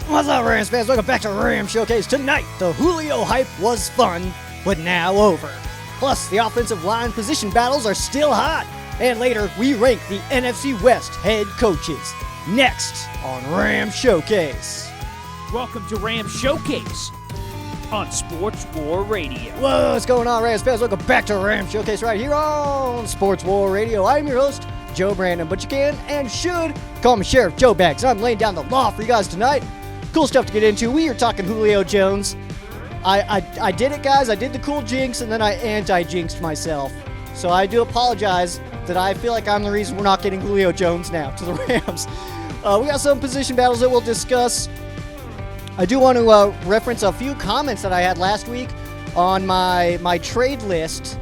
What's up, Rams fans? Welcome back to Ram Showcase. Tonight, the Julio hype was fun, but now over. Plus, the offensive line position battles are still hot. And later, we rank the NFC West head coaches. Next on Ram Showcase. Welcome to Ram Showcase on Sports War Radio. Whoa, what's going on, Rams fans? Welcome back to Ram Showcase right here on Sports War Radio. I'm your host, Joe Brandon, but you can and should call me Sheriff Joe Bags. I'm laying down the law for you guys tonight. Cool stuff to get into. We are talking Julio Jones. I did it, guys. I did the cool jinx, and then I anti-jinxed myself. So I do apologize that I feel like I'm the reason we're not getting Julio Jones now to the Rams. We got some position battles that we'll discuss. I do want to reference a few comments that I had last week on my trade list.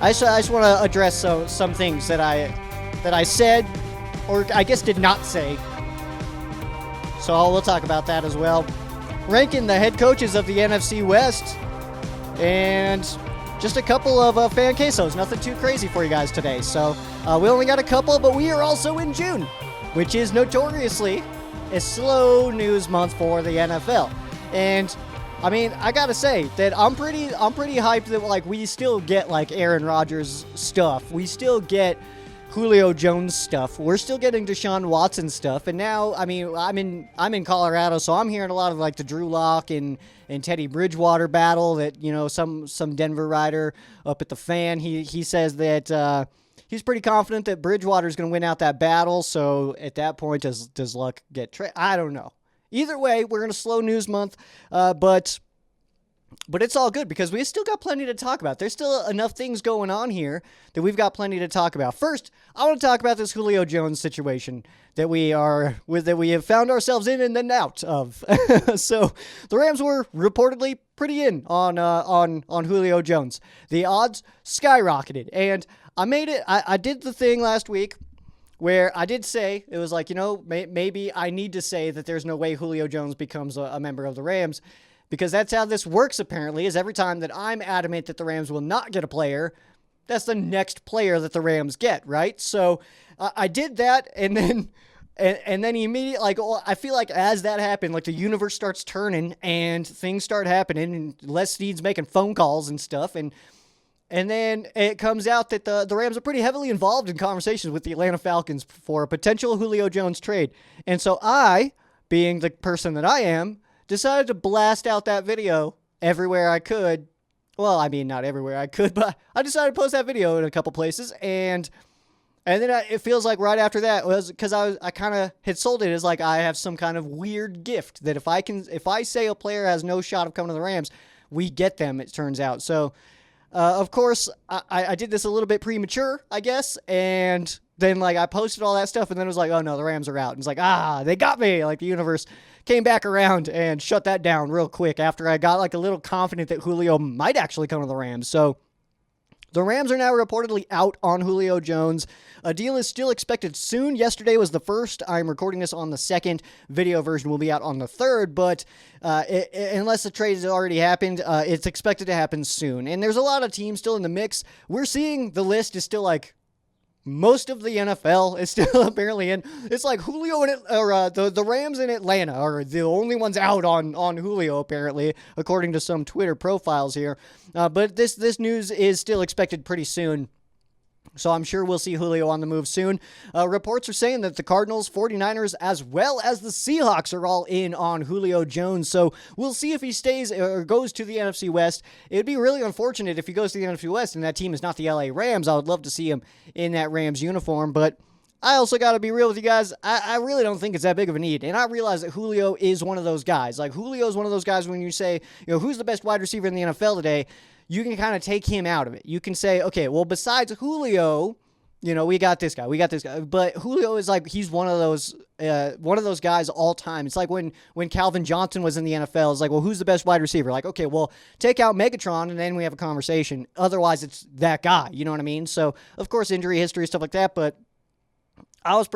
I just want to address some things that I said, or I guess did not say. So we'll talk about that as well. Ranking the head coaches of the NFC West, and just a couple of fan quesos. Nothing too crazy for you guys today. So we only got a couple, but we are also in June, which is notoriously a slow news month for the NFL. And I mean, I gotta say that I'm pretty hyped that like we still get like Aaron Rodgers stuff. We still get Julio Jones stuff. We're still getting Deshaun Watson stuff. And now, I mean, I'm in Colorado, so I'm hearing a lot of like the Drew Lock and Teddy Bridgewater battle that, you know, some Denver writer up at the Fan, he says that he's pretty confident that Bridgewater's going to win out that battle. So at that point, does Luck get traded? I don't know. Either way, we're in a slow news month, but it's all good because we still got plenty to talk about. There's still enough things going on here that we've got plenty to talk about. First, I want to talk about this Julio Jones situation that we have found ourselves in and then out of. So the Rams were reportedly pretty in on Julio Jones. The odds skyrocketed, and I did the thing last week where I did say, it was like, you know, maybe I need to say that there's no way Julio Jones becomes a member of the Rams. Because that's how this works, apparently, is every time that I'm adamant that the Rams will not get a player, that's the next player that the Rams get, right? So I did that, and then immediately, like, I feel like as that happened, like the universe starts turning and things start happening, and Les Snead's making phone calls and stuff, and then it comes out that the Rams are pretty heavily involved in conversations with the Atlanta Falcons for a potential Julio Jones trade. And so I, being the person that I am, decided to blast out that video everywhere I could. Well, I mean, not everywhere I could, but I decided to post that video in a couple places, and then it feels like right after that was because I kind of had sold it as like I have some kind of weird gift that if I say a player has no shot of coming to the Rams, we get them, it turns out. So, of course, I did this a little bit premature, I guess, and then like I posted all that stuff, and then it was like, oh no, the Rams are out. And it's like, they got me. Like the universe came back around and shut that down real quick after I got like a little confident that Julio might actually come to the Rams. So the Rams are now reportedly out on Julio Jones. A deal is still expected soon. Yesterday was the first. I'm recording this on the second. Video version will be out on the third, but unless the trade has already happened, it's expected to happen soon. And there's a lot of teams still in the mix. We're seeing the list is still like most of the NFL is still apparently in. It's like Julio the Rams in Atlanta are the only ones out on Julio, apparently, according to some Twitter profiles here. But this news is still expected pretty soon. So I'm sure we'll see Julio on the move soon. Reports are saying that the Cardinals, 49ers, as well as the Seahawks are all in on Julio Jones. So we'll see if he stays or goes to the NFC West. It would be really unfortunate if he goes to the NFC West and that team is not the LA Rams. I would love to see him in that Rams uniform, but I also got to be real with you guys. I really don't think it's that big of a need. And I realize that Julio is one of those guys. Like Julio is one of those guys when you say, you know, who's the best wide receiver in the NFL today? You can kind of take him out of it. You can say, okay, well, besides Julio, you know, we got this guy. But Julio is like, he's one of those guys all time. It's like when Calvin Johnson was in the NFL, it's like, well, who's the best wide receiver? Like, okay, well, take out Megatron and then we have a conversation. Otherwise, it's that guy. You know what I mean? So, of course, injury history, stuff like that, but I was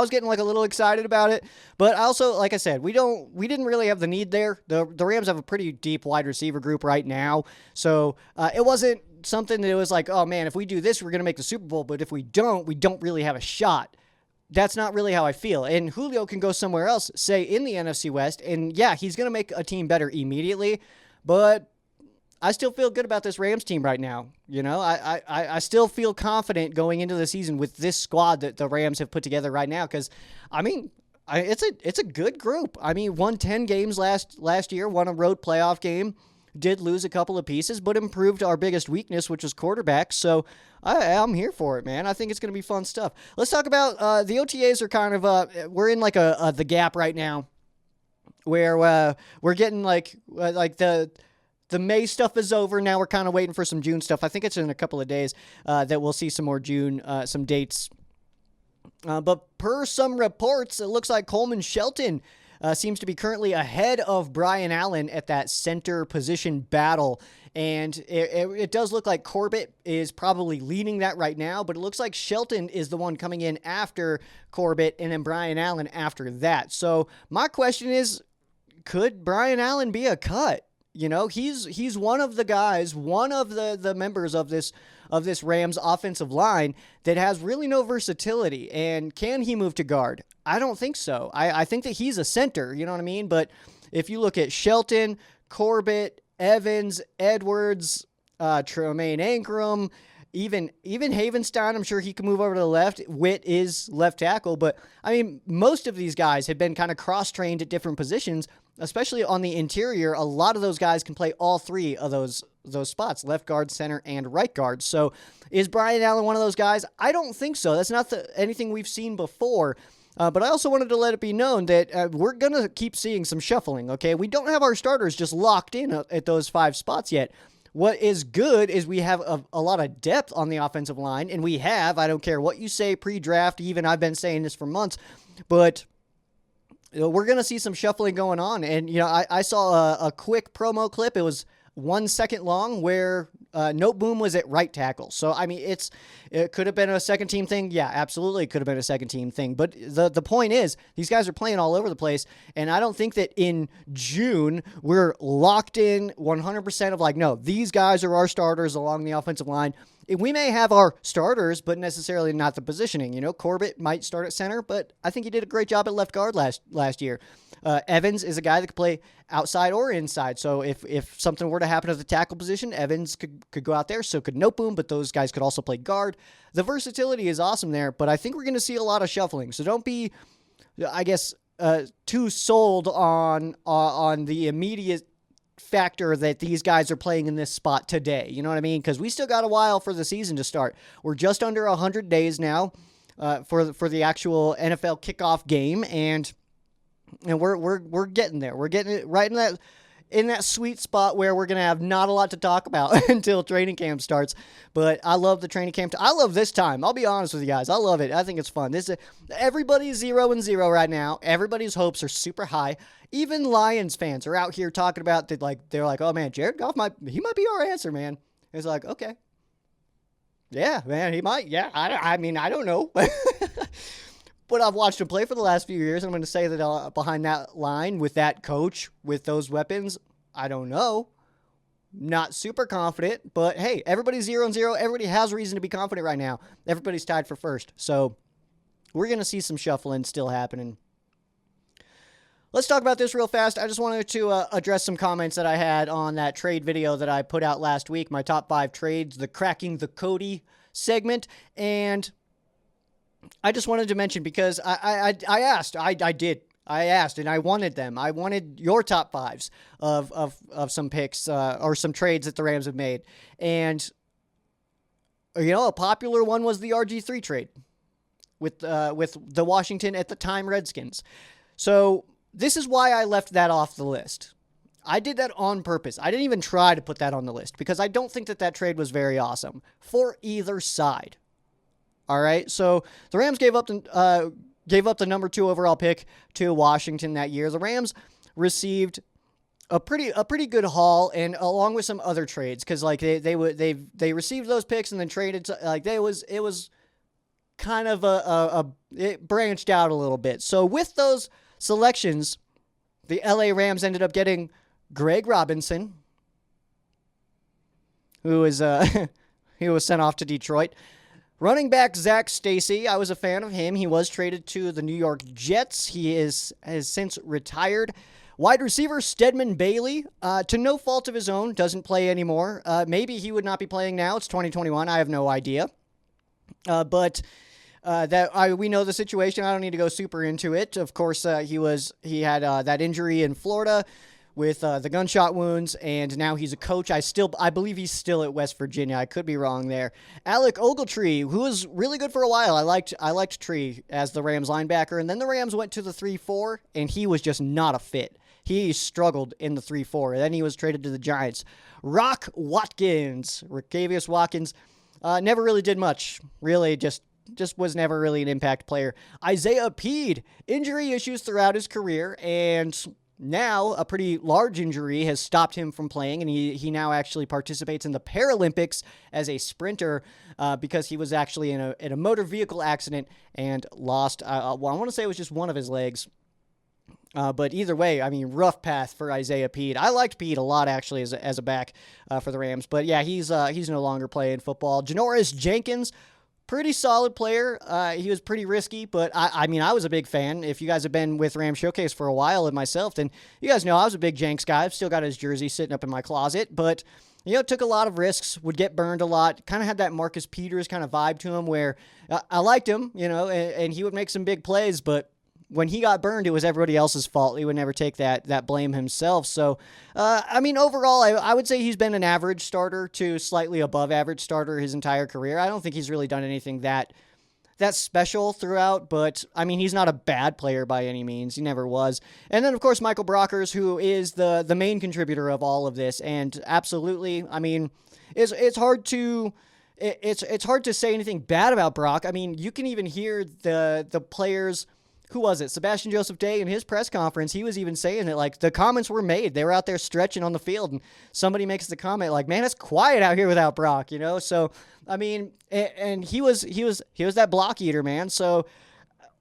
getting like a little excited about it, but also, like I said, we didn't really have the need there. The Rams have a pretty deep wide receiver group right now, so it wasn't something that it was like, oh man, if we do this, we're gonna make the Super Bowl, but if we don't really have a shot. that's not really how I feel. And Julio can go somewhere else, say in the NFC West, and yeah, he's going to make a team better immediately, but I still feel good about this Rams team right now. You know, I still feel confident going into the season with this squad that the Rams have put together right now, because, I mean, it's a good group. I mean, won 10 games last year, won a road playoff game, did lose a couple of pieces, but improved our biggest weakness, which was quarterback. So I'm here for it, man. I think it's going to be fun stuff. Let's talk about the OTAs are kind of we're in like the gap right now, where we're getting like the May stuff is over. Now we're kind of waiting for some June stuff. I think it's in a couple of days that we'll see some more June, some dates. But per some reports, it looks like Coleman Shelton seems to be currently ahead of Brian Allen at that center position battle. And it does look like Corbett is probably leading that right now, but it looks like Shelton is the one coming in after Corbett and then Brian Allen after that. So my question is, could Brian Allen be a cut? You know, he's one of the guys, one of the members of this Rams offensive line that has really no versatility. And can he move to guard? I don't think so. I think that he's a center, you know what I mean? But if you look at Shelton, Corbett, Evans, Edwards, Tremaine Ankrum, even Havenstein, I'm sure he can move over to the left. Witt is left tackle, but I mean, most of these guys have been kind of cross-trained at different positions, especially on the interior. A lot of those guys can play all three of those spots, left guard, center, and right guard. So is Brian Allen one of those guys? I don't think so. That's not anything we've seen before. But I also wanted to let it be known that we're going to keep seeing some shuffling, okay? We don't have our starters just locked in at those 5 spots yet. What is good is we have a lot of depth on the offensive line, and we have, I don't care what you say pre-draft, even I've been saying this for months, but we're going to see some shuffling going on. And, you know, I saw a quick promo clip. It was 1 second long where Noteboom was at right tackle. So, I mean, it could have been a second team thing. Yeah, absolutely. It could have been a second team thing. But the point is, these guys are playing all over the place. And I don't think that in June, we're locked in 100% of like, no, these guys are our starters along the offensive line. We may have our starters, but necessarily not the positioning. You know, Corbett might start at center, but I think he did a great job at left guard last year. Evans is a guy that could play outside or inside. So if something were to happen at the tackle position, Evans could go out there. So could Noteboom, but those guys could also play guard. The versatility is awesome there, but I think we're going to see a lot of shuffling. So don't be, I guess, too sold on the immediate factor that these guys are playing in this spot today. You know what I mean? Because we still got a while for the season to start. We're just under 100 days now for the actual NFL kickoff game, and we're getting there. We're getting it right in that sweet spot where we're going to have not a lot to talk about until training camp starts. But I love the training camp. I love this time. I'll be honest with you guys. I love it. I think it's fun. Everybody's 0-0 right now. Everybody's hopes are super high. Even Lions fans are out here talking about that. Like, they're like, oh man, Jared Goff might be our answer, man. It's like, okay. Yeah, man, he might. Yeah, I mean, I don't know. But I've watched him play for the last few years. I'm going to say that behind that line, with that coach, with those weapons, I don't know. Not super confident, but hey, everybody's 0-0. Everybody has reason to be confident right now. Everybody's tied for first. So we're going to see some shuffling still happening. Let's talk about this real fast. I just wanted to address some comments that I had on that trade video that I put out last week, my top 5 trades, the Cracking the Cody segment. And I just wanted to mention, because I asked, and I wanted them. I wanted your top 5s of some picks or some trades that the Rams have made. And, you know, a popular one was the RG3 trade with the Washington, at the time, Redskins. So this is why I left that off the list. I did that on purpose. I didn't even try to put that on the list because I don't think that trade was very awesome for either side. All right, so the Rams gave up the number 2 overall pick to Washington that year. The Rams received a pretty good haul, and along with some other trades, because like they received those picks and then traded. Like it was kind of it branched out a little bit. So with those selections, the LA Rams ended up getting Greg Robinson, who was he was sent off to Detroit. Running back Zach Stacy, I was a fan of him. He was traded to the New York Jets. He has since retired. Wide receiver Stedman Bailey, to no fault of his own, doesn't play anymore. Maybe he would not be playing now. It's 2021. I have no idea. But we know the situation. I don't need to go super into it. Of course, he had that injury in Florida with the gunshot wounds, and now he's a coach. I believe he's still at West Virginia. I could be wrong there. Alec Ogletree, who was really good for a while. I liked Tree as the Rams linebacker, and then the Rams went to the 3-4, and he was just not a fit. He struggled in the 3-4. Then he was traded to the Giants. Rock Watkins, Ricavius Watkins, never really did much. Really just was never really an impact player. Isaiah Peed, injury issues throughout his career, and now a pretty large injury has stopped him from playing, and he now actually participates in the Paralympics as a sprinter because he was actually in a motor vehicle accident and lost, I want to say it was just one of his legs. But either way, I mean, rough path for Isaiah Peed. I liked Peed a lot, actually, as a back for the Rams. But yeah, he's no longer playing football. Janoris Jenkins, pretty solid player. He was pretty risky, but I mean, I was a big fan. If you guys have been with Ram Showcase for a while and myself, then you guys know I was a big Jenks guy. I've still got his jersey sitting up in my closet, but took a lot of risks, would get burned a lot, kind of had that Marcus Peters kind of vibe to him where I liked him, and he would make some big plays, but when he got burned, it was everybody else's fault. He would never take that blame himself. So, I mean, overall, I would say he's been an average starter to slightly above average starter his entire career. I don't think he's really done anything that special throughout, but, I mean, he's not a bad player by any means. He never was. And then, of course, Michael Brockers, who is the main contributor of all of this. And absolutely, I mean, it's hard to... It's hard to say anything bad about Brock. I mean, you can even hear the players... Who was it? Sebastian Joseph Day in his press conference, he was even saying that, like, the comments were made. They were out there stretching on the field, and somebody makes the comment, like, man, it's quiet out here without Brock, So, I mean, and he was that block eater, man. So,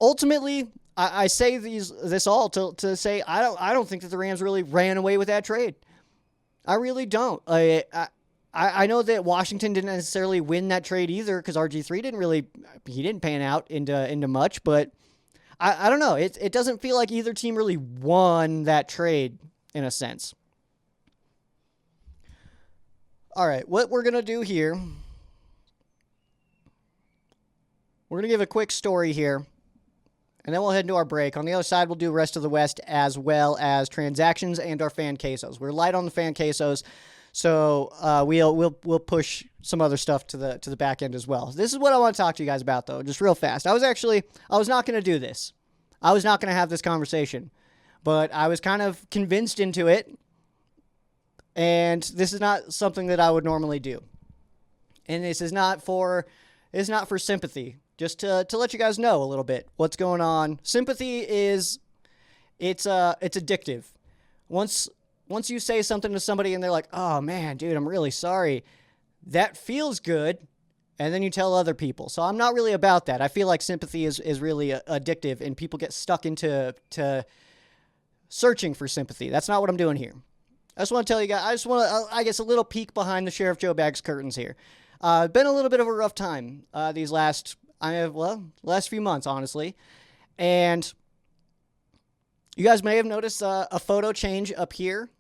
ultimately, I say this all to say I don't think that the Rams really ran away with that trade. I really don't. I know that Washington didn't necessarily win that trade either because RG3 didn't pan out into much, but I don't know. It doesn't feel like either team really won that trade in a sense. All right, what we're going to do here, we're going to give a quick story here, and then we'll head into our break. On the other side, we'll do rest of the West as well as transactions and our fan quesos. We're light on the fan quesos, so we'll push some other stuff to the back end as well. This is what I want to talk to you guys about, though, just real fast. I was not going to do this. I was not going to have this conversation, but I was kind of convinced into it, and this is not something that I would normally do. And this is not for sympathy, just to let you guys know a little bit what's going on. Sympathy it's addictive. Once you say something to somebody and they're like, "Oh man, dude, I'm really sorry," that feels good, and then you tell other people. So I'm not really about that. I feel like sympathy is really addictive, and people get stuck into searching for sympathy. That's not what I'm doing here. I just want to tell you guys, I just want to, I guess, a little peek behind the Sheriff Joe Bag's curtains here. Been a little bit of a rough time these last few months, honestly. And you guys may have noticed a photo change up here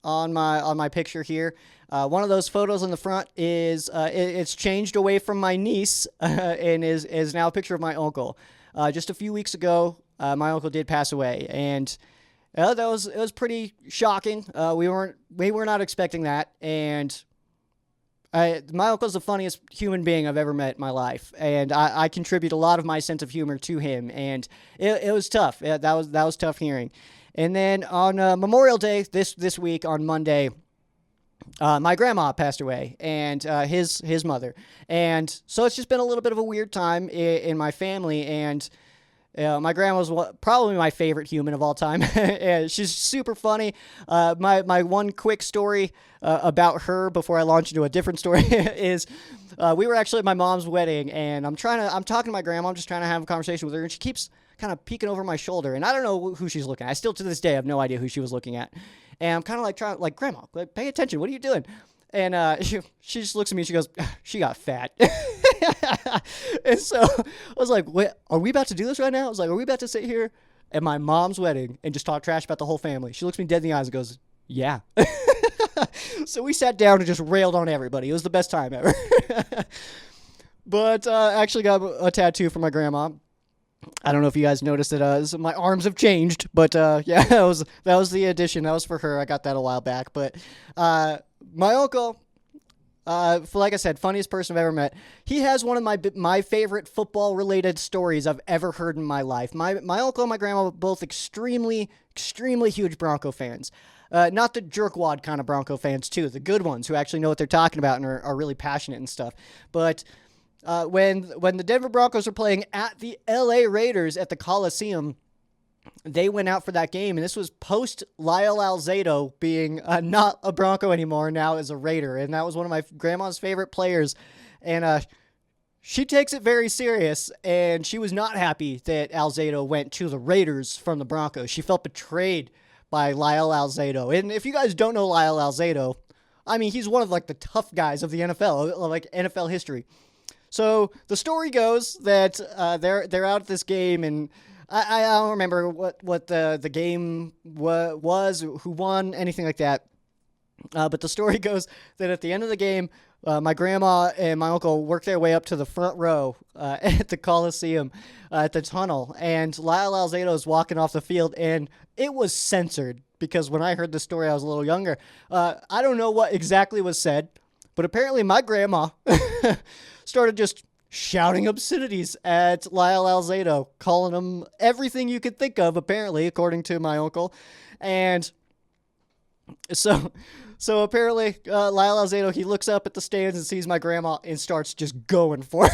on my picture here. One of those photos on the front is it's changed away from my niece and is now a picture of my uncle. Just a few weeks ago, my uncle did pass away, and it was pretty shocking. We were not expecting that, and my uncle's the funniest human being I've ever met in my life, and I contribute a lot of my sense of humor to him, and it was tough. That was tough hearing. And then on Memorial Day this week on Monday, my grandma passed away, and his mother, and so it's just been a little bit of a weird time in my family. And my grandma's probably my favorite human of all time. She's super funny. My one quick story about her before I launch into a different story is we were actually at my mom's wedding, and I'm talking to my grandma. I'm just trying to have a conversation with her, and she keeps kind of peeking over my shoulder, and I don't know who she's looking at. I still to this day have no idea who she was looking at, and I'm kind of like, Grandma, pay attention. What are you doing? And she just looks at me and she goes, "She got fat." And so I was like, wait, are we about to do this right now? I was like, are we about to sit here at my mom's wedding and just talk trash about the whole family? She looks me dead in the eyes and goes, yeah. So we sat down and just railed on everybody. It was the best time ever. But I actually got a tattoo from my grandma. I don't know if you guys noticed it. My arms have changed, but yeah, that was the addition. That was for her. I got that a while back. But my uncle, like I said, funniest person I've ever met. He has one of my favorite football related stories I've ever heard in my life. My uncle and my grandma were both extremely huge Bronco fans. Not the jerkwad kind of Bronco fans too, the good ones who actually know what they're talking about and are really passionate and stuff. But when the Denver Broncos were playing at the LA Raiders at the Coliseum, they went out for that game, and this was post Lyle Alzado being not a Bronco anymore, now is a Raider, and that was one of my grandma's favorite players, and she takes it very serious, and she was not happy that Alzado went to the Raiders from the Broncos. She felt betrayed by Lyle Alzado, and if you guys don't know Lyle Alzado, I mean, he's one of like the tough guys of the NFL, like NFL history. So the story goes that they're out at this game, and I don't remember what the game was, who won, anything like that. But the story goes that at the end of the game, my grandma and my uncle worked their way up to the front row at the Coliseum, at the tunnel, and Lyle Alzado is walking off the field, and it was censored because when I heard the story, I was a little younger. I don't know what exactly was said, but apparently my grandma started just shouting obscenities at Lyle Alzado, calling him everything you could think of, apparently, according to my uncle. And so apparently Lyle Alzado, he looks up at the stands and sees my grandma and starts just going for it.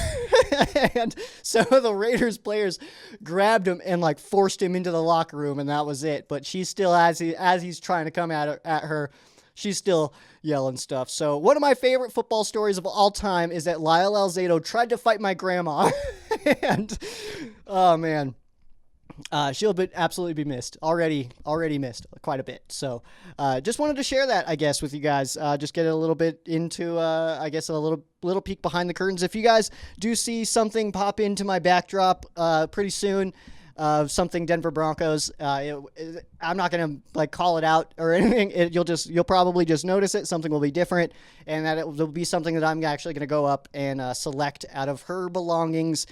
And so the Raiders players grabbed him and like forced him into the locker room, and that was it. But she's still, as he's trying to come at her, she's still yelling stuff. So one of my favorite football stories of all time is that Lyle Alzado tried to fight my grandma. And, oh, man. She'll absolutely be missed. Already missed quite a bit. So just wanted to share that, I guess, with you guys. Just get a little bit into, I guess, a little peek behind the curtains. If you guys do see something pop into my backdrop pretty soon, something Denver Broncos, I'm not gonna like call it out or anything. You'll probably just notice it. Something will be different, and that it will be something that I'm actually gonna go up and select out of her belongings.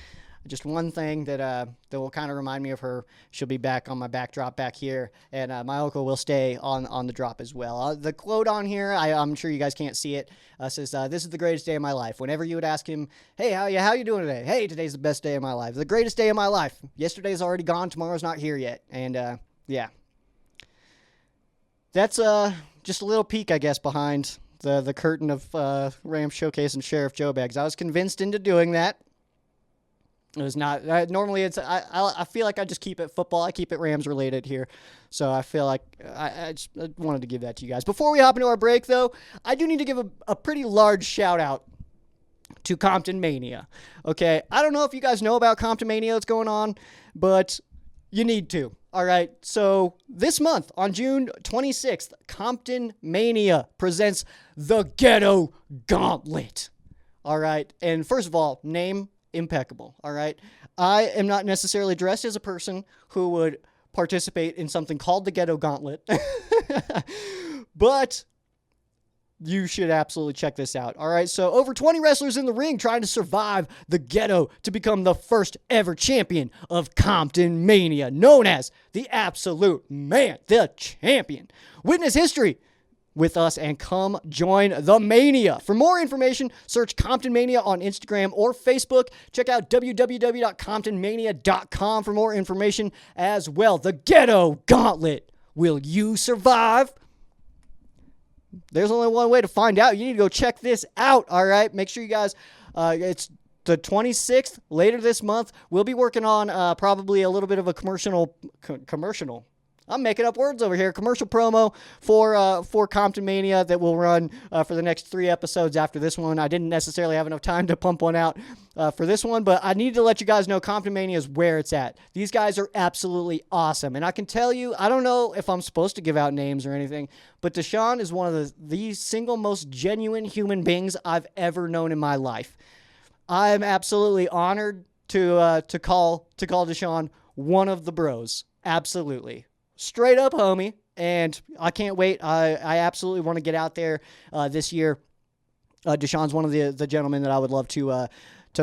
Just one thing that will kind of remind me of her. She'll be back on my backdrop back here, and my uncle will stay on the drop as well. The quote on here, I'm sure you guys can't see it, says, "This is the greatest day of my life." Whenever you would ask him, "Hey, how you doing today?" "Hey, today's the best day of my life. The greatest day of my life. Yesterday's already gone. Tomorrow's not here yet." And yeah, that's just a little peek, I guess, behind the curtain of Rams Showcase and Sheriff Joe Bags. I was convinced into doing that. It was not normally. I feel like I just keep it football. I keep it Rams related here, so I feel like I just wanted to give that to you guys. Before we hop into our break, though, I do need to give a pretty large shout out to Compton Mania. Okay, I don't know if you guys know about Compton Mania that's going on, but you need to. All right, so this month on June 26th, Compton Mania presents the Ghetto Gauntlet. All right, and first of all, name impeccable. All right. I am not necessarily dressed as a person who would participate in something called the Ghetto Gauntlet, but you should absolutely check this out. All right. So over 20 wrestlers in the ring trying to survive the ghetto to become the first ever champion of Compton Mania, known as the Absolute Man, the champion. Witness history with us and come join the mania. For more information, search Compton Mania on Instagram or Facebook. Check out www.comptonmania.com for more information as well. The Ghetto Gauntlet. Will you survive? There's only one way to find out. You need to go check this out, all right? Make sure you guys, it's the 26th, later this month. We'll be working on probably a little bit of a commercial. I'm making up words over here. Commercial promo for Compton Mania that will run for the next 3 episodes after this one. I didn't necessarily have enough time to pump one out for this one, but I need to let you guys know Compton Mania is where it's at. These guys are absolutely awesome, and I can tell you, I don't know if I'm supposed to give out names or anything, but Deshaun is one of the single most genuine human beings I've ever known in my life. I'm absolutely honored to call Deshaun one of the bros. Absolutely. Straight up homie. And I can't wait. I absolutely want to get out there this year. Deshaun's one of the gentlemen that I would love to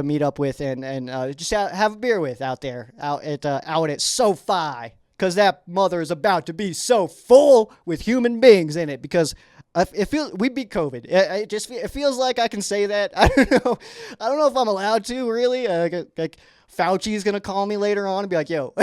meet up with and just have a beer with out there, out at SoFi, because that mother is about to be so full with human beings in it, because we beat COVID. It feels like I can say that. I don't know if I'm allowed to, really. Like Fauci's going to call me later on and be like, yo.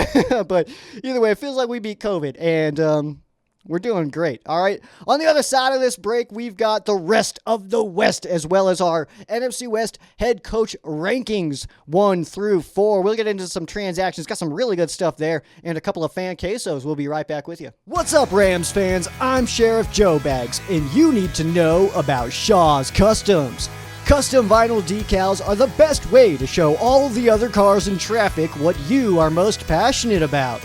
But either way, it feels like we beat COVID, and we're doing great. All right. On the other side of this break, we've got the rest of the West, as well as our NFC West head coach rankings 1 through 4. We'll get into some transactions. Got some really good stuff there and a couple of fan quesos. We'll be right back with you. What's up, Rams fans? I'm Sheriff Joe Bags, and you need to know about Shaw's Customs. Custom vinyl decals are the best way to show all of the other cars in traffic what you are most passionate about.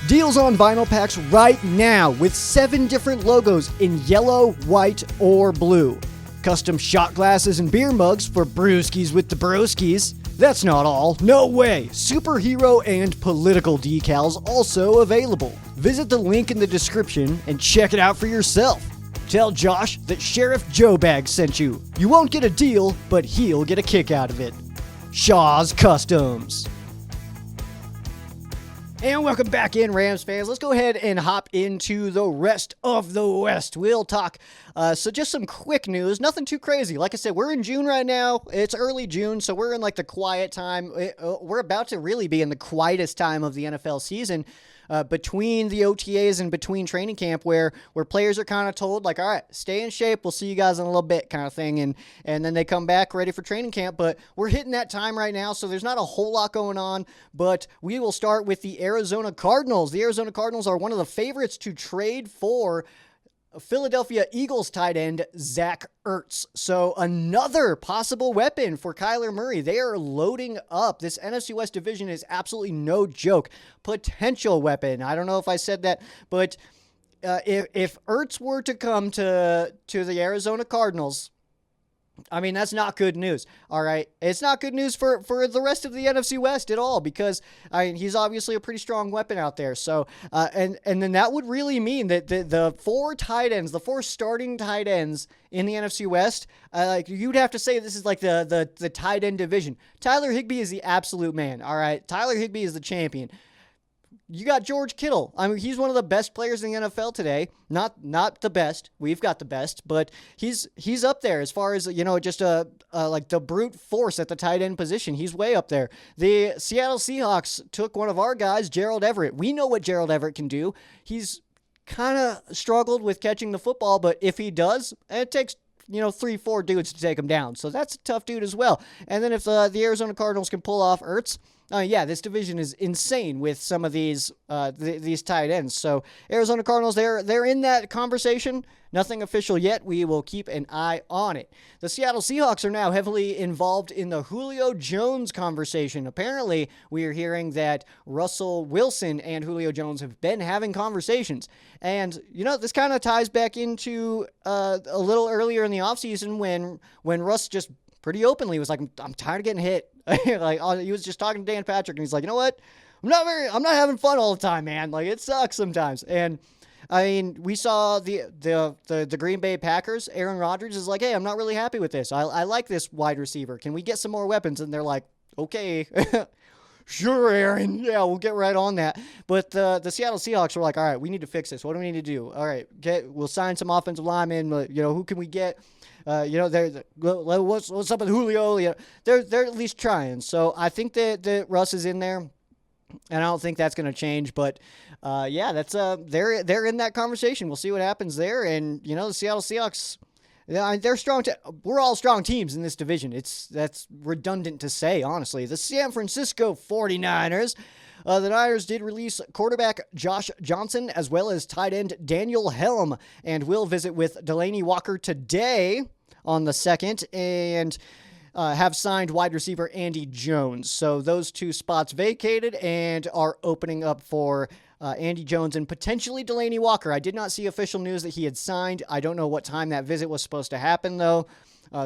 Deals on vinyl packs right now with 7 different logos in yellow, white, or blue. Custom shot glasses and beer mugs for brewskis with the broskies. That's not all. No way. Superhero and political decals also available. Visit the link in the description and check it out for yourself. Tell Josh that Sheriff Joe Bag sent you. You won't get a deal, but he'll get a kick out of it. Shaw's Customs. And welcome back in, Rams fans. Let's go ahead and hop into the rest of the West. We'll talk, so just some quick news, nothing too crazy. Like I said, we're in June right now. It's early June, so we're in like the quiet time. We're about to really be in the quietest time of the NFL season. Between the OTAs and between training camp, where players are kind of told, like, all right, stay in shape, we'll see you guys in a little bit, kind of thing, and then they come back ready for training camp. But we're hitting that time right now, so there's not a whole lot going on, but we will start with the Arizona Cardinals. The Arizona Cardinals are one of the favorites to trade for Philadelphia Eagles tight end Zach Ertz. So another possible weapon for Kyler Murray. They are loading up. This NFC West division is absolutely no joke. Potential weapon. I don't know if I said that, but if Ertz were to come to the Arizona Cardinals, I mean, that's not good news, all right? It's not good news for the rest of the NFC West at all, because he's obviously a pretty strong weapon out there. So, and then that would really mean that the 4 tight ends, the 4 starting tight ends in the NFC West, like you'd have to say this is like the tight end division. Tyler Higbee is the absolute man, all right? Tyler Higbee is the champion. You got George Kittle. I mean, he's one of the best players in the NFL today. Not the best. We've got the best, but he's up there as far as, just like the brute force at the tight end position. He's way up there. The Seattle Seahawks took one of our guys, Gerald Everett. We know what Gerald Everett can do. He's kind of struggled with catching the football, but if he does, it takes 3-4 dudes to take him down. So that's a tough dude as well. And then if the Arizona Cardinals can pull off Ertz, this division is insane with some of these tight ends. So Arizona Cardinals, they're in that conversation. Nothing official yet. We will keep an eye on it. The Seattle Seahawks are now heavily involved in the Julio Jones conversation. Apparently, we are hearing that Russell Wilson and Julio Jones have been having conversations. And, this kind of ties back into a little earlier in the offseason when Russ just pretty openly was like, I'm tired of getting hit. Like, he was just talking to Dan Patrick, and he's like, you know what? I'm not having fun all the time, man. Like, it sucks sometimes. And I mean, we saw the Green Bay Packers. Aaron Rodgers is like, hey, I'm not really happy with this. I like this wide receiver. Can we get some more weapons? And they're like, okay. Sure, Aaron. Yeah, we'll get right on that. But the Seattle Seahawks were like, all right, we need to fix this. What do we need to do? All right, we'll sign some offensive linemen. Who can we get? What's up with Julio? They're at least trying. So I think that Russ is in there, and I don't think that's going to change. But that's they're in that conversation. We'll see what happens there. And the Seattle Seahawks, they're strong. We're all strong teams in this division. That's redundant to say, honestly. The San Francisco 49ers. The Niners did release quarterback Josh Johnson as well as tight end Daniel Helm, and will visit with Delaney Walker today on the 2nd, and have signed wide receiver Andy Jones. So those 2 spots vacated and are opening up for Andy Jones and potentially Delaney Walker. I did not see official news that he had signed. I don't know what time that visit was supposed to happen, though.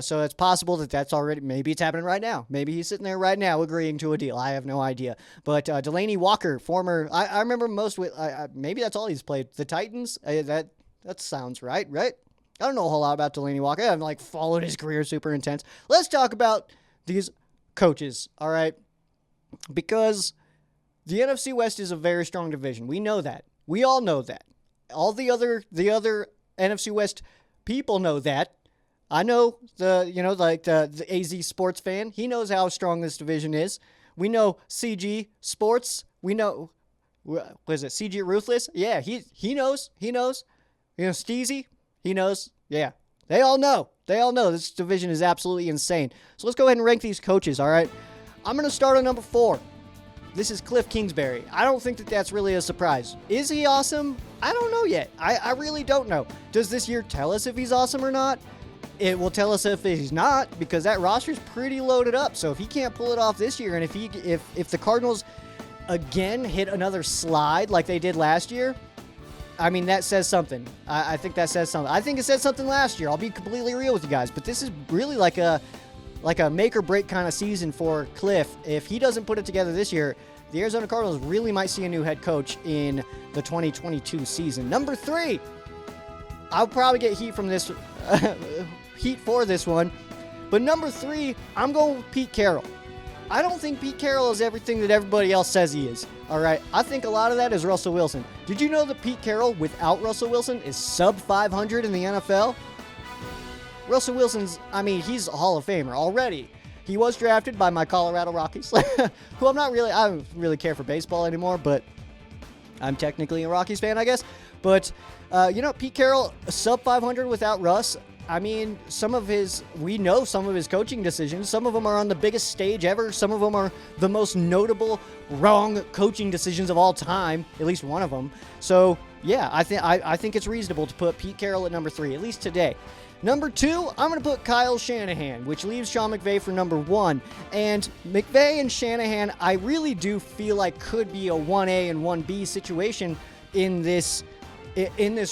So it's possible that that's already, maybe it's happening right now. Maybe he's sitting there right now agreeing to a deal. I have no idea. But Delanie Walker, former, I remember most with, maybe that's all he's played. The Titans, that sounds right? I don't know a whole lot about Delanie Walker. I haven't followed his career super intense. Let's talk about these coaches, all right? Because the NFC West is a very strong division. We know that. We all know that. All the other NFC West people know that. I know the AZ sports fan. He knows how strong this division is. We know CG Sports. We know, what is it, CG Ruthless? Yeah, he knows. He knows. Steezy, he knows. Yeah, they all know. This division is absolutely insane. So let's go ahead and rank these coaches, all right? I'm going to start on number 4. This is Cliff Kingsbury. I don't think that that's really a surprise. Is he awesome? I don't know yet. I really don't know. Does this year tell us if he's awesome or not? It will tell us if he's not, because that roster's pretty loaded up. So if he can't pull it off this year, and if the Cardinals again hit another slide like they did last year, I mean, that says something. I think that says something. I think it said something last year. I'll be completely real with you guys. But this is really like a make or break kind of season for Cliff. If he doesn't put it together this year, the Arizona Cardinals really might see a new head coach in the 2022 season. Number 3, I'll probably get heat from this, heat for this one. But number 3, I'm going with Pete Carroll. I don't think Pete Carroll is everything that everybody else says he is. All right, I think a lot of that is Russell Wilson. Did you know that Pete Carroll, without Russell Wilson, is sub 500 in the NFL? Russell Wilson's, he's a Hall of Famer already. He was drafted by my Colorado Rockies, who I don't really care for baseball anymore, but I'm technically a Rockies fan, I guess. But, Pete Carroll, sub 500 without Russ. We know some of his coaching decisions. Some of them are on the biggest stage ever. Some of them are the most notable wrong coaching decisions of all time, at least one of them. So, yeah, I think it's reasonable to put Pete Carroll at number 3, at least today. Number 2, I'm going to put Kyle Shanahan, which leaves Sean McVay for number 1. And McVay and Shanahan, I really do feel like could be a 1A and 1B situation in this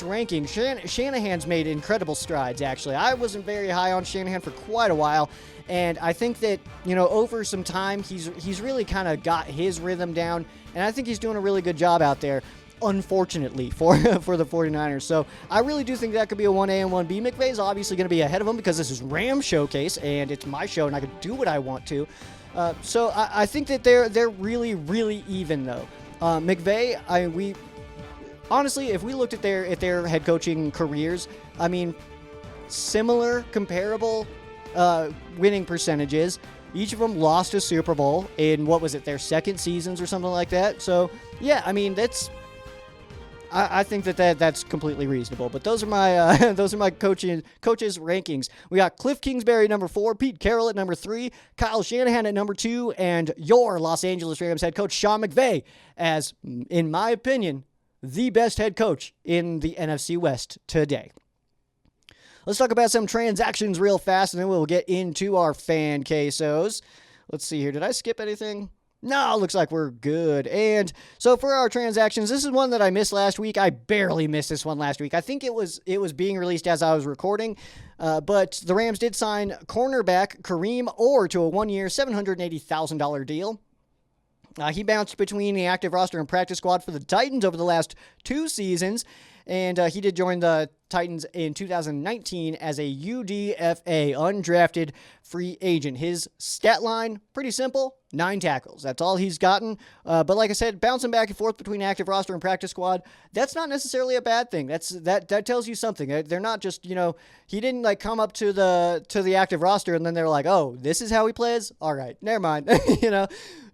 ranking. Shanahan's made incredible strides, actually. I wasn't very high on Shanahan for quite a while, and I think that, over some time, he's really kind of got his rhythm down, and I think he's doing a really good job out there, unfortunately, for the 49ers. So I really do think that could be a 1A and 1B. McVay's obviously going to be ahead of him because this is Rams Showcase, and it's my show, and I can do what I want to. So I think that they're really, really even, though. McVay, honestly, if we looked at their head coaching careers, similar, comparable winning percentages. Each of them lost a Super Bowl in, their second seasons or something like that. So, yeah, I think that's completely reasonable. But those are my coaches rankings. We got Cliff Kingsbury at number 4, Pete Carroll at number 3, Kyle Shanahan at number 2, and your Los Angeles Rams head coach Sean McVay as, in my opinion, the best head coach in the NFC West today. Let's talk about some transactions real fast, and then we'll get into our fan quesos. Let's see here. Did I skip anything? No, looks like we're good. And so for our transactions, this is one that I missed last week. I barely missed this one last week. I think it was being released as I was recording. But the Rams did sign cornerback Kareem Orr to a 1-year, $780,000 deal. He bounced between the active roster and practice squad for the Titans over the last 2 seasons, and he did join the Titans in 2019 as a UDFA, undrafted free agent. His stat line, pretty simple, 9 tackles. That's all he's gotten. But like I said, bouncing back and forth between active roster and practice squad, that's not necessarily a bad thing. That tells you something. They're not just, he didn't come up to the active roster and then they're like, oh, this is how he plays? All right, never mind.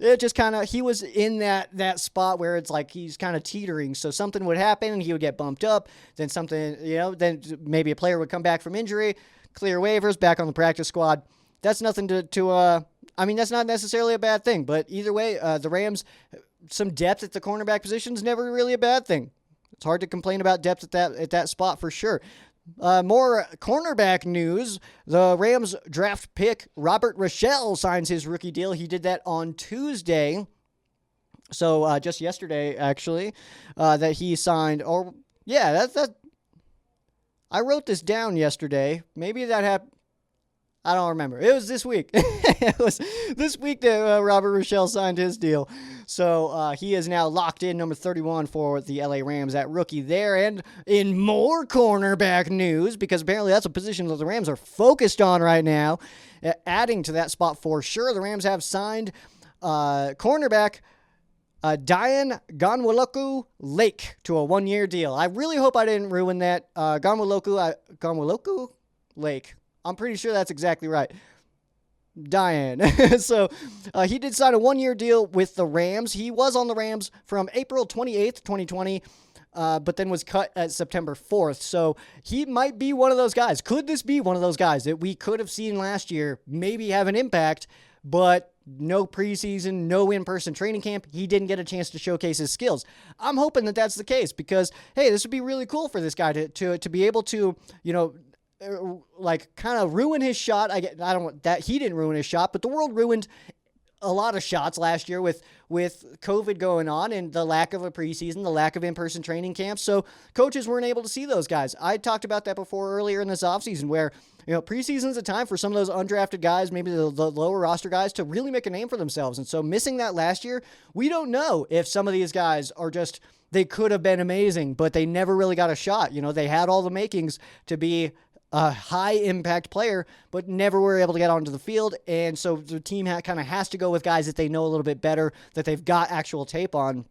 It just kind of, he was in that spot where it's like he's kind of teetering. So something would happen and he would get bumped up. Then something, then maybe a player would come back from injury, clear waivers, back on the practice squad. That's nothing that's not necessarily a bad thing, but either way, the Rams, some depth at the cornerback position is never really a bad thing. It's hard to complain about depth at that spot for sure. More cornerback news. The Rams draft pick Robert Rochelle signs his rookie deal. He did that on Tuesday. So just yesterday, actually, that he signed. Or yeah, that I wrote this down yesterday. Maybe that happened. I don't remember. It was this week. It was this week that Robert Rochelle signed his deal. So he is now locked in, number 31 for the LA Rams at rookie there. And in more cornerback news, because apparently that's a position that the Rams are focused on right now, adding to that spot for sure, the Rams have signed cornerback Dayan Ghanwoloku Lake to a 1-year deal. I really hope I didn't ruin that. Ghanwoloku Lake. I'm pretty sure that's exactly right. Dayan. So he did sign a 1-year deal with the Rams. He was on the Rams from April 28th, 2020, but then was cut at September 4th. So he might be one of those guys. Could this be one of those guys that we could have seen last year maybe have an impact, but no preseason, no in-person training camp. He didn't get a chance to showcase his skills. I'm hoping that that's the case because, hey, this would be really cool for this guy to be able to, like kind of ruin his shot. I don't want that he didn't ruin his shot, but the world ruined a lot of shots last year with COVID going on and the lack of a preseason, the lack of in-person training camps. So coaches weren't able to see those guys. I talked about that before earlier in this offseason where, preseason's a time for some of those undrafted guys, maybe the lower roster guys, to really make a name for themselves. And so missing that last year, we don't know if some of these guys are just, they could have been amazing, but they never really got a shot. They had all the makings to be a high impact player, but never were able to get onto the field. And so the team kind of has to go with guys that they know a little bit better, that they've got actual tape on.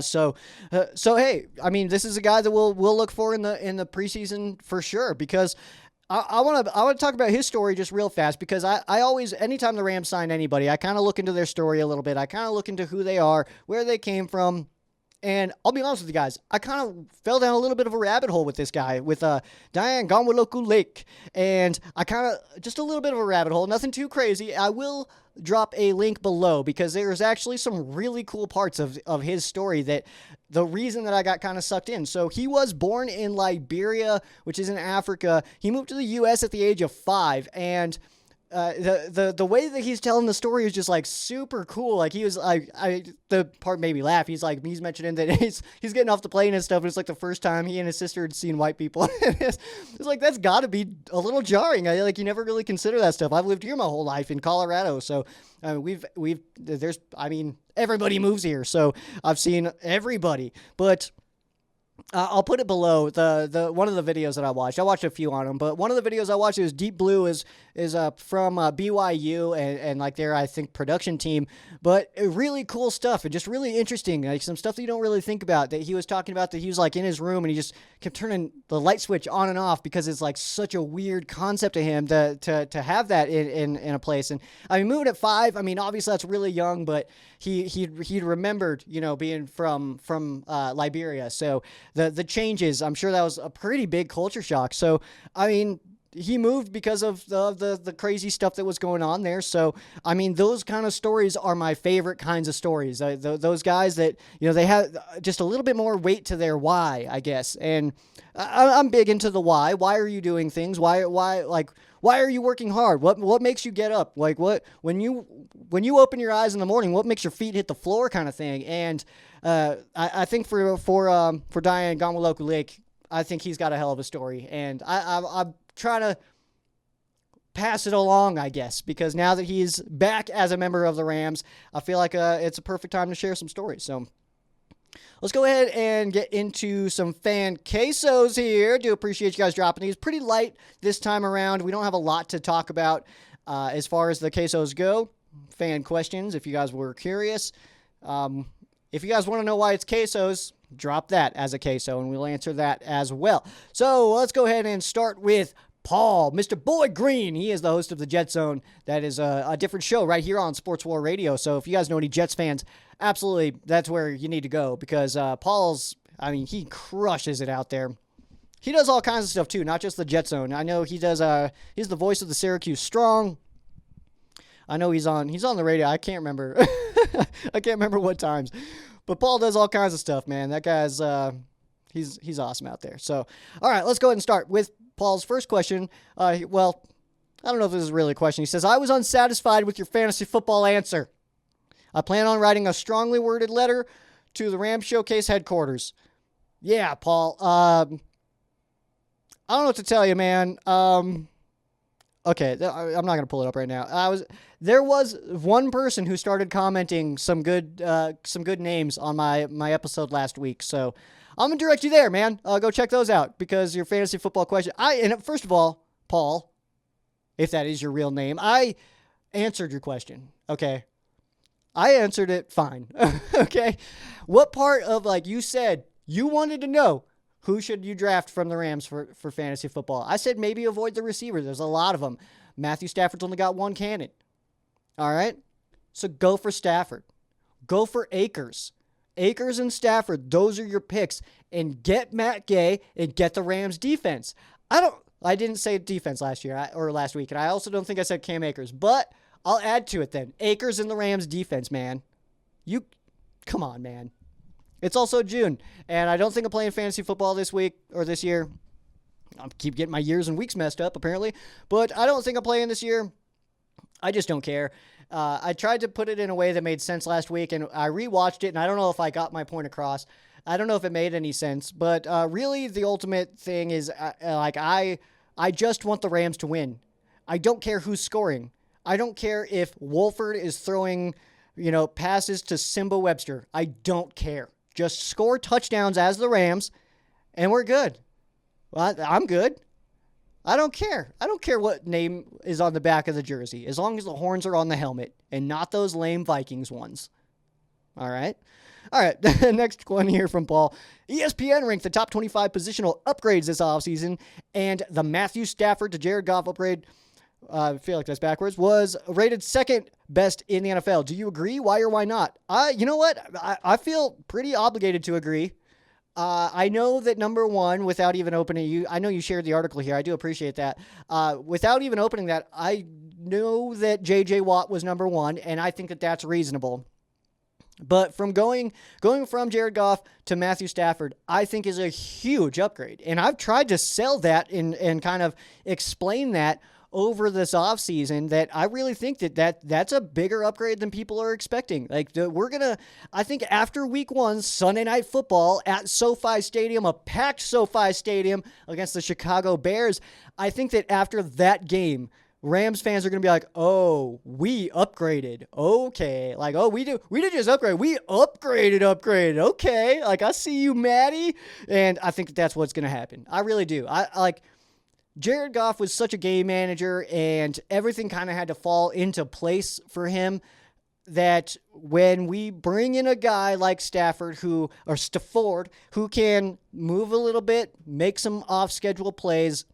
So hey, I mean, this is a guy that we'll look for in the preseason for sure, because I want to talk about his story just real fast, because I always, anytime the Rams sign anybody, I kind of look into their story a little bit. I kind of look into who they are, where they came from. And I'll be honest with you guys, I kind of fell down a little bit of a rabbit hole with this guy, with Dayan Ghanwoloku Lake. And I kind of, just a little bit of a rabbit hole, nothing too crazy. I will drop a link below, because there's actually some really cool parts of his story that the reason that I got kind of sucked in. So he was born in Liberia, which is in Africa. He moved to the U.S. at the age of 5, and the way that he's telling the story is just like super cool. Like he was like, the part made me laugh. He's mentioning that he's getting off the plane and stuff, and it's like the first time he and his sister had seen white people. It's like, that's got to be a little jarring. You never really consider that stuff. I've lived here my whole life in Colorado, so everybody moves here, so I've seen everybody, but. I'll put it below the one of the videos that I watched. I watched a few on them, but one of the videos I watched, it was Deep Blue, is from BYU and like their, I think, production team. But really cool stuff and just really interesting, like some stuff that you don't really think about. That he was talking about, that he was like in his room and he just kept turning the light switch on and off, because it's like such a weird concept to him to have that in a place. And I mean, moving at 5, I mean, obviously that's really young, but he'd remembered, being from Liberia. So the changes, I'm sure that was a pretty big culture shock. So, I mean, he moved because of the crazy stuff that was going on there. So, I mean, those kind of stories are my favorite kinds of stories. Those guys that, they have just a little bit more weight to their why, I guess. And I'm big into the why. Why are you doing things? Why are you working hard? What makes you get up? Like, when you open your eyes in the morning, what makes your feet hit the floor, kind of thing. And I think for Dayan Ghanwoloku Lake, I think he's got a hell of a story, and I'm trying to pass it along, I guess, because now that he's back as a member of the Rams, I feel like it's a perfect time to share some stories. So let's go ahead and get into some fan quesos here. Do appreciate you guys dropping these. Pretty light this time around. We don't have a lot to talk about as far as the quesos go. Fan questions, if you guys were curious. If you guys want to know why it's quesos, drop that as a queso, and we'll answer that as well. So let's go ahead and start with Paul, Mr. Boy Green. He is the host of the Jet Zone. That is a different show right here on Sports War Radio. So if you guys know any Jets fans, absolutely, that's where you need to go, because he crushes it out there. He does all kinds of stuff too, not just the Jet Zone. I know he does. He's the voice of the Syracuse Strong. I know he's on the radio. I can't remember. I can't remember what times. But Paul does all kinds of stuff, man. That guy's he's awesome out there. So, all right, let's go ahead and start with Paul's first question. Well, I don't know if this is really a question. He says, I was unsatisfied with your fantasy football answer. I plan on writing a strongly worded letter to the Rams Showcase headquarters. Yeah, Paul. I don't know what to tell you, man. Okay, I'm not gonna pull it up right now. There was one person who started commenting some good names on my episode last week. So I'm gonna direct you there, man. Go check those out because your fantasy football question. And first of all, Paul, if that is your real name, I answered your question. Okay, I answered it fine. Okay, what part of you said you wanted to know? Who should you draft from the Rams for fantasy football? I said maybe avoid the receivers. There's a lot of them. Matthew Stafford's only got one cannon. All right? So go for Stafford. Go for Akers. Akers and Stafford, those are your picks. And get Matt Gay and get the Rams defense. I didn't say defense last week, and I also don't think I said Cam Akers, but I'll add to it then. Akers and the Rams defense, man. Come on, man. It's also June, and I don't think I'm playing fantasy football this week or this year. I keep getting my years and weeks messed up, apparently, but I don't think I'm playing this year. I just don't care. I tried to put it in a way that made sense last week, and I rewatched it, and I don't know if I got my point across. I don't know if it made any sense, but really the ultimate thing is I just want the Rams to win. I don't care who's scoring. I don't care if Wolford is throwing, passes to Simba Webster. I don't care. Just score touchdowns as the Rams, and we're good. Well, I'm good. I don't care. I don't care what name is on the back of the jersey, as long as the horns are on the helmet and not those lame Vikings ones. All right. Next one here from Paul. ESPN ranked the top 25 positional upgrades this offseason, and the Matthew Stafford to Jared Goff upgrade, I feel like that's backwards, was rated second best in the NFL. Do you agree? Why or why not? You know what? I feel pretty obligated to agree. I know that number one, without even opening I know you shared the article here. I do appreciate that. Without even opening that, I know that J.J. Watt was number one, and I think that that's reasonable. But from going from Jared Goff to Matthew Stafford, I think is a huge upgrade. And I've tried to sell that and kind of explain that over this offseason, that I really think that's a bigger upgrade than people are expecting. I think after week 1, Sunday Night Football at SoFi Stadium, a packed SoFi Stadium against the Chicago Bears, I think that after that game, Rams fans are going to be like, oh, we upgraded. Okay. We did just upgrade. We upgraded. Okay. I see you, Matty. And I think that's what's going to happen. I really do. Jared Goff was such a game manager, and everything kind of had to fall into place for him, that when we bring in a guy like Stafford who can move a little bit, make some off-schedule plays,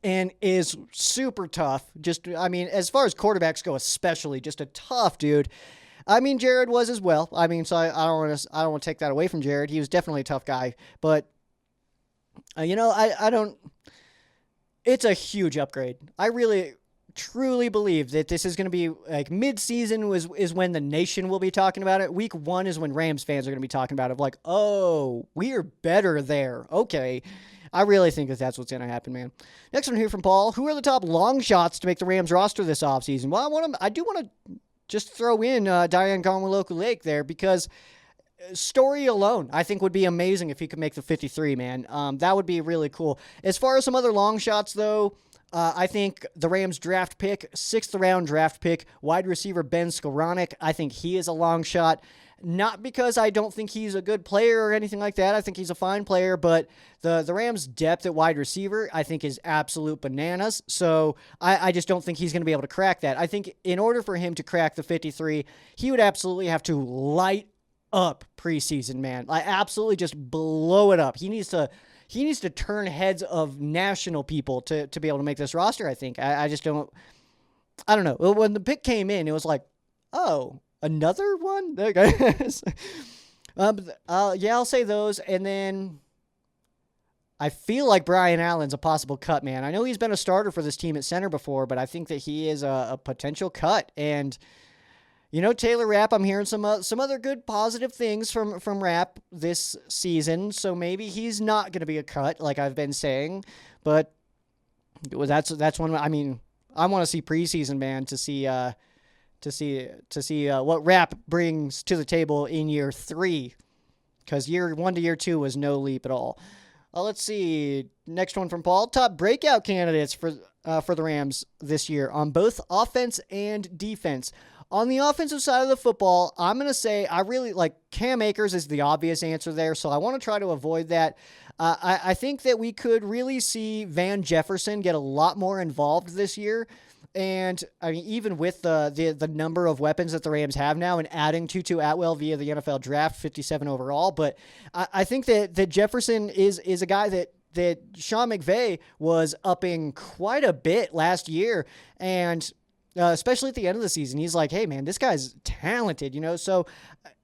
and is super tough. As far as quarterbacks go, especially, just a tough dude. Jared was as well. So I don't want to take that away from Jared. He was definitely a tough guy, but I don't. It's a huge upgrade. I really, truly believe that this is going to be mid-season is when the nation will be talking about it. Week 1 is when Rams fans are going to be talking about it. Oh, we are better there. Okay. I really think that's what's going to happen, man. Next one here from Paul. Who are the top long shots to make the Rams roster this offseason? Well, I do want to just throw in Dayan Ghanwoloku Lake there, because Story alone, I think, would be amazing if he could make the 53, man. That would be really cool. As far as some other long shots, though, I think the Rams draft pick, 6th round draft pick, wide receiver Ben Skoranek, I think he is a long shot. Not because I don't think he's a good player or anything like that. I think he's a fine player, but the Rams' depth at wide receiver, I think, is absolute bananas. So I just don't think he's going to be able to crack that. I think in order for him to crack the 53, he would absolutely have to light up preseason, man. Absolutely just blow it up. He needs to turn heads of national people to be able to make this roster, I think. I just don't know. When the pick came in, it was like, oh, another one? There guys. I'll say those, and then I feel like Brian Allen's a possible cut, man. I know he's been a starter for this team at center before, but I think that he is a potential cut. And Taylor Rapp, I'm hearing some other good positive things from Rapp this season, so maybe he's not going to be a cut, like I've been saying. But that's one. I want to see preseason, man, to see what Rapp brings to the table in year 3, because year 1 to year 2 was no leap at all. Let's see. Next one from Paul. Top breakout candidates for for the Rams this year on both offense and defense. On the offensive side of the football, I'm going to say I really like Cam Akers is the obvious answer there, so I want to try to avoid that. I think that we could really see Van Jefferson get a lot more involved this year. And I mean, even with the number of weapons that the Rams have now and adding Tutu Atwell via the NFL draft, 57 overall, but I think that Jefferson is a guy that Sean McVay was upping quite a bit last year. And especially at the end of the season, he's like, hey man, this guy's talented, so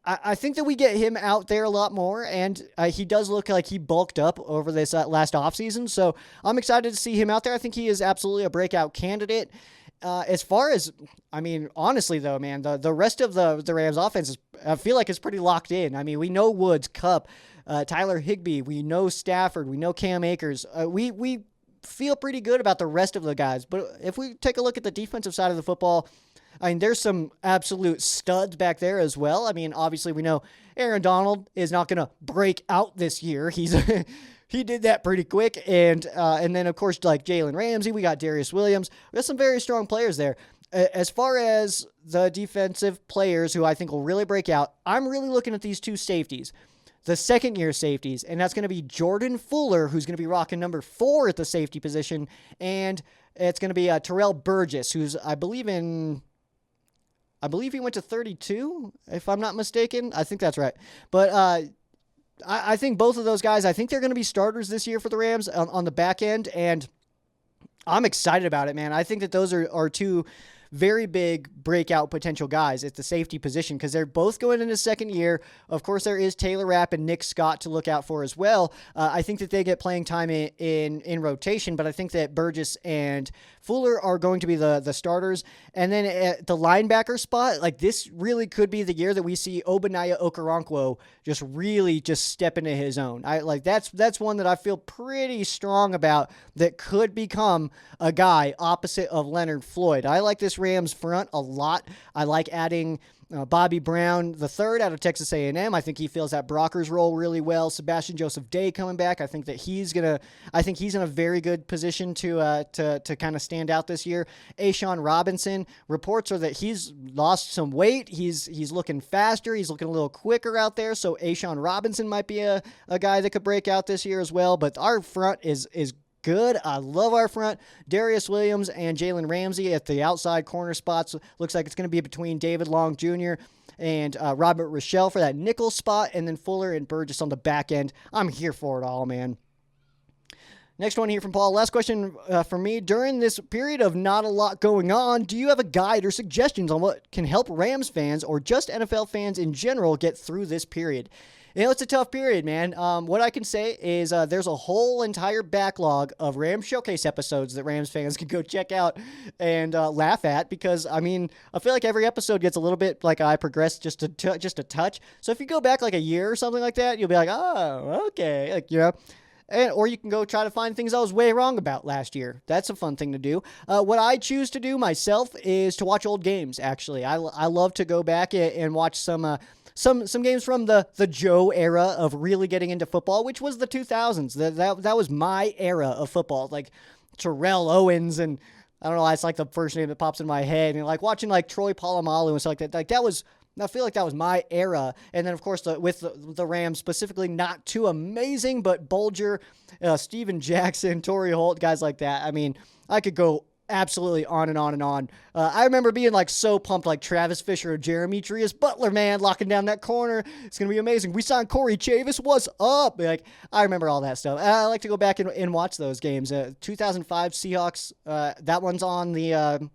I think that we get him out there a lot more, and he does look like he bulked up over this last offseason, so I'm excited to see him out there. I think he is absolutely a breakout candidate. As far as, I mean, honestly though, man, the rest of the Rams offense I feel like it's pretty locked in. I mean, we know Woods, Kupp, Tyler Higbee, we know Stafford, we know Cam Akers. We feel pretty good about the rest of the guys, but if we take a look at the defensive side of the football, I mean, there's some absolute studs back there as well. I mean, obviously we know Aaron Donald is not going to break out this year. He did that pretty quick. And then of course, like Jalen Ramsey, we got Darius Williams. We got some very strong players there. As far as the defensive players who I think will really break out, I'm really looking at these two safeties, the second-year safeties, and that's going to be Jordan Fuller, who's going to be rocking number 4 at the safety position, and it's going to be Terrell Burgess, who's I believe he went to 32, if I'm not mistaken. I think that's right. But I think both of those guys, I think they're going to be starters this year for the Rams on the back end, and I'm excited about it, man. I think that those are two very big breakout potential guys at the safety position because they're both going into second year. Of course, there is Taylor Rapp and Nick Scott to look out for as well. I think that they get playing time in rotation, but I think that Burgess and Fuller are going to be the starters. And then at the linebacker spot, like this really could be the year that we see Obadiah Okoronkwo just step into his own. That's one that I feel pretty strong about that could become a guy opposite of Leonard Floyd. I like this Rams front a lot. I like adding Bobby Brown III out of Texas A&M. I think he fills that Brockers role really well. Sebastian Joseph Day coming back. I think he's in a very good position to kind of stand out this year. A'Shawn Robinson, reports are that he's lost some weight. He's looking faster. He's looking a little quicker out there. So A'Shawn Robinson might be a guy that could break out this year as well. But our front is good. I love our front. Darius Williams and Jalen Ramsey at the outside corner spots. Looks like it's going to be between David Long Jr. and Robert Rochelle for that nickel spot, and then Fuller and Burgess on the back end. I'm here for it all, man. Next one here from Paul. Last question for me. During this period of not a lot going on, do you have a guide or suggestions on what can help Rams fans or just NFL fans in general get through this period? It's a tough period, man. What I can say is there's a whole entire backlog of Rams Showcase episodes that Rams fans can go check out and laugh at because, I mean, I feel like every episode gets a little bit like I progress just a touch. So if you go back like a year or something like that, you'll be like, oh, okay. Or you can go try to find things I was way wrong about last year. That's a fun thing to do. What I choose to do myself is to watch old games, actually. I love to go back and watch some games from the Joe era of really getting into football, which was the 2000s. That was my era of football. Like Terrell Owens and I don't know, that's like the first name that pops in my head. And like watching like Troy Polamalu and stuff like that. Like I feel like that was my era. And then of course with the Rams specifically, not too amazing, but Bulger, Steven Jackson, Torrey Holt, guys like that. I mean, I could go absolutely on and on and on. I remember being like so pumped, like Travis Fisher or Jeremy Trias Butler, man, locking down that corner. It's going to be amazing. We signed Corey Chavis. What's up? Like, I remember all that stuff. I like to go back and watch those games. 2005 Seahawks, that one's on the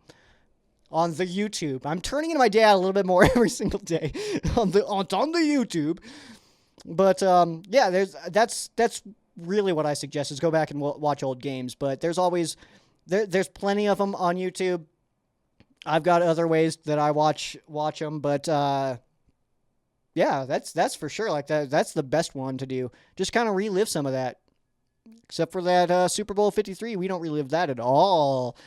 YouTube. I'm turning into my dad a little bit more every single day on the YouTube. But yeah, that's really what I suggest is go back and watch old games. But there's always there's plenty of them on YouTube. I've got other ways that I watch them, but yeah, that's for sure. Like that's the best one to do. Just kind of relive some of that. Except for that Super Bowl 53, we don't relive that at all.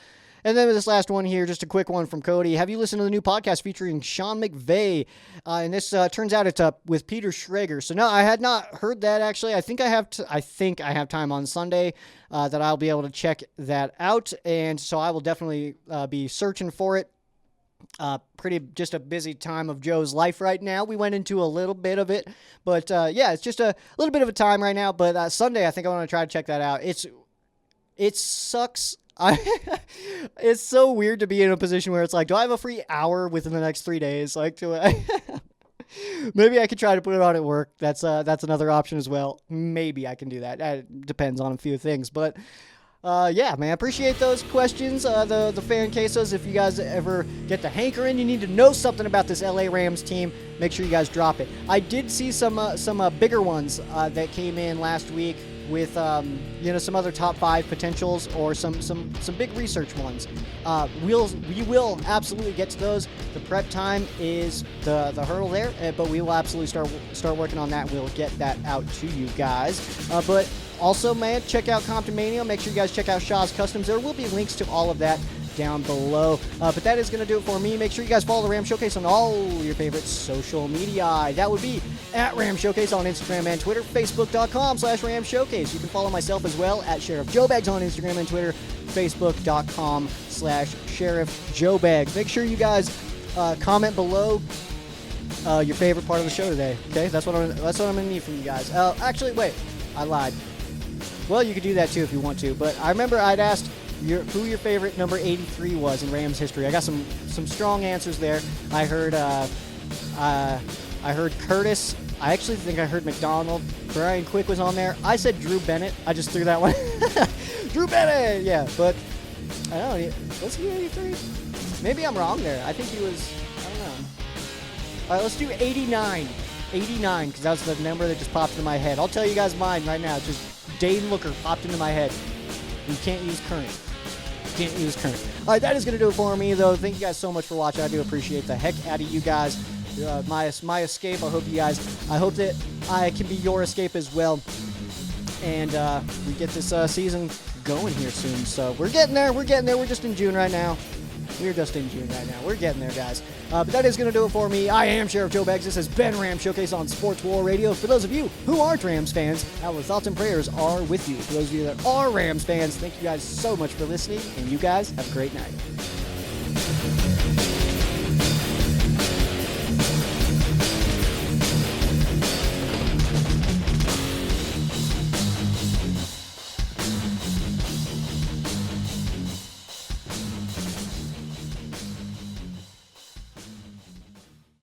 And then this last one here, just a quick one from Cody. Have you listened to the new podcast featuring Sean McVay? And this turns out it's up with Peter Schrager. So no, I had not heard that actually. I think I have time on Sunday that I'll be able to check that out, and so I will definitely be searching for it. Just a busy time of Joe's life right now. We went into a little bit of it, but yeah, it's just a little bit of a time right now. But Sunday, I think I want to try to check that out. It sucks. It's so weird to be in a position where it's like, do I have a free hour within the next 3 days? Like, do I? Maybe I could try to put it on at work. That's another option as well. Maybe I can do that. It depends on a few things, but yeah, man, appreciate those questions. The fan cases. If you guys ever get the hankering, you need to know something about this LA Rams team, make sure you guys drop it. I did see some bigger ones that came in last week with some other top 5 potentials or some big research ones. We will absolutely get to those. The prep time is the hurdle there, but we will absolutely start working on that. We'll get that out to you guys. But also, man, check out Compton Mania. Make sure you guys check out Shaw's Customs. There will be links to all of that down below. But that is going to do it for me. Make sure you guys follow the Ram Showcase on all your favorite social media. That would be at Ram Showcase on Instagram and Twitter, facebook.com/Ram Showcase. You can follow myself as well at Sheriff Joe Bags on Instagram and Twitter, facebook.com/Sheriff Joe Bags. Make sure you guys comment below your favorite part of the show today. Okay, that's what I'm gonna need from you guys. Actually, wait, I lied. Well, you could do that too if you want to, but I remember I'd asked who your favorite number 83 was in Rams history. I got some strong answers there. I heard Curtis. I actually think I heard McDonald. Brian Quick was on there. I said Drew Bennett. I just threw that one. Drew Bennett, yeah, but I don't know. Was he 83? Maybe I'm wrong there. I think he was. I don't know. All right, let's do 89. 89, because that was the number that just popped into my head. I'll tell you guys mine right now. It's just Dane Looker popped into my head. You can't use current. All right, that is going to do it for me, though. Thank you guys so much for watching. I do appreciate the heck out of you guys. My escape. I hope that I can be your escape as well. And we get this season going here soon. So we're getting there. We're just in June right now. We're getting there, guys. But that is going to do it for me. I am Sheriff Joe Baggs. This has been Ram Showcase on Sports War Radio. For those of you who aren't Rams fans, our thoughts and prayers are with you. For those of you that are Rams fans, thank you guys so much for listening, and you guys have a great night.